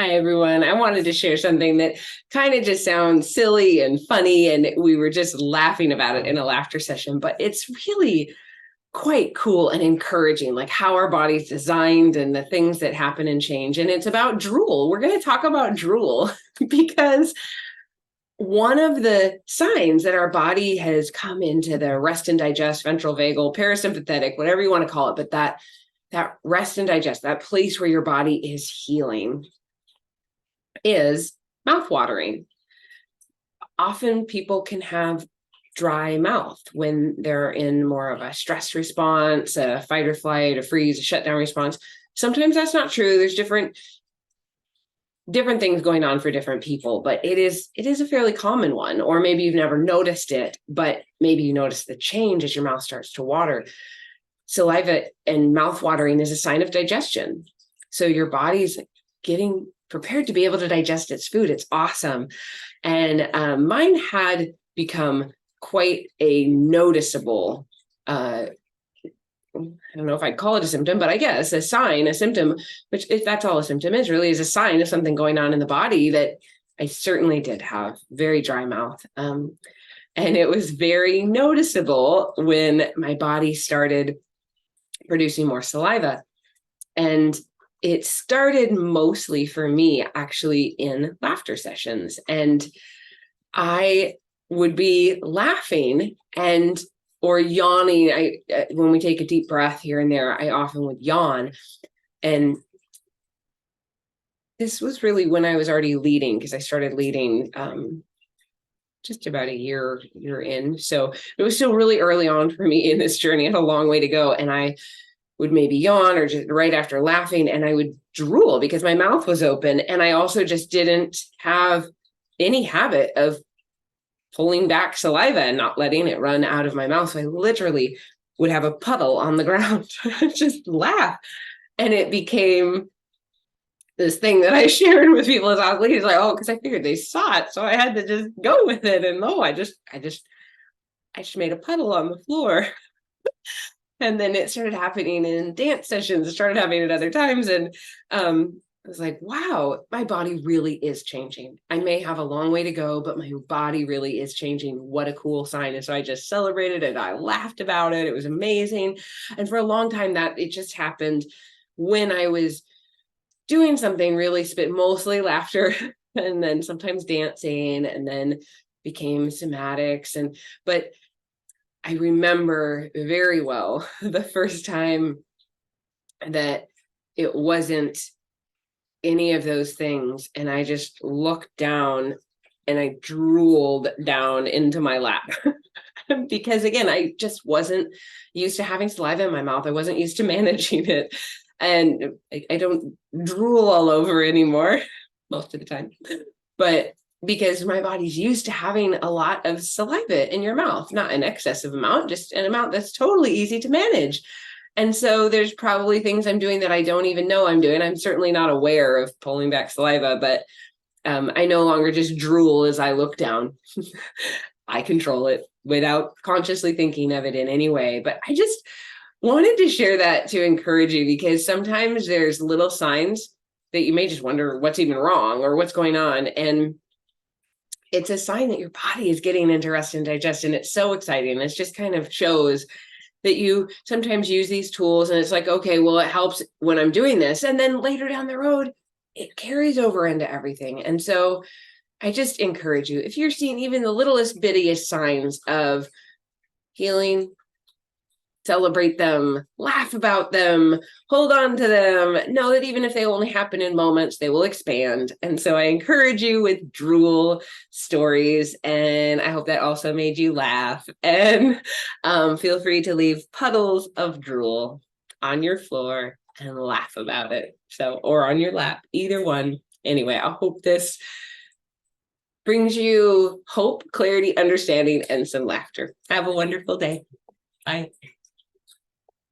Hi, everyone. I wanted to share something that kind of just sounds silly and funny, and we were just laughing about it in a laughter session, but it's really quite cool and encouraging, like how our body's designed and the things that happen and change. And it's about drool. We're going to talk about drool because one of the signs that our body has come into the rest and digest, ventral vagal, parasympathetic, whatever you want to call it, but that rest and digest, that place where your body is healing, is mouth watering. Often people can have dry mouth when they're in more of a stress response, a fight or flight, a freeze, a shutdown response. Sometimes that's not true. There's different things going on for different people, but it is a fairly common one. Or maybe you've never noticed it, but maybe you notice the change as your mouth starts to water. Saliva and mouth watering is a sign of digestion. So your body's getting prepared to be able to digest its food. It's awesome. And mine had become quite a noticeable, I don't know if I'd call it a symptom, but I guess a sign, a symptom, which if that's all a symptom is, really is a sign of something going on in the body, that I certainly did have very dry mouth. And it was very noticeable when my body started producing more saliva. And it started mostly for me actually in laughter sessions. And I would be laughing or yawning. When we take a deep breath here and there, I often would yawn. And this was really when I was already leading, because I started leading just about a year in. So it was still really early on for me in this journey. I had a long way to go. And I would maybe yawn or just right after laughing, and I would drool because my mouth was open. And I also just didn't have any habit of pulling back saliva and not letting it run out of my mouth. So I literally would have a puddle on the ground, just laugh. And it became this thing that I shared with people as I was leading. Like, oh, because I figured they saw it. So I had to just go with it. And I just made a puddle on the floor. And then it started happening in dance sessions. It started happening at other times. And I was like, wow, my body really is changing. I may have a long way to go, but my body really is changing. What a cool sign. And so I just celebrated it. I laughed about it. It was amazing. And for a long time, that it just happened when I was doing something really mostly laughter, and then sometimes dancing, and then became somatics. But I remember very well the first time that it wasn't any of those things. And I just looked down and I drooled down into my lap because, again, I just wasn't used to having saliva in my mouth. I wasn't used to managing it. And I don't drool all over anymore most of the time. But because my body's used to having a lot of saliva in your mouth, not an excessive amount, just an amount that's totally easy to manage. And so there's probably things I'm doing that I don't even know I'm doing. I'm certainly not aware of pulling back saliva, but I no longer just drool as I look down. I control it without consciously thinking of it in any way. But I just wanted to share that to encourage you, because sometimes there's little signs that you may just wonder what's even wrong or what's going on. And it's a sign that your body is getting into rest and digest. And it's so exciting. It just kind of shows that you sometimes use these tools and it's like, okay, well, it helps when I'm doing this. And then later down the road, it carries over into everything. And so I just encourage you, if you're seeing even the littlest bittiest signs of healing, celebrate them, laugh about them, hold on to them, know that even if they only happen in moments, they will expand. And so I encourage you with drool stories, and I hope that also made you laugh. And feel free to leave puddles of drool on your floor and laugh about it. Or on your lap, either one. Anyway, I hope this brings you hope, clarity, understanding, and some laughter. Have a wonderful day. Bye.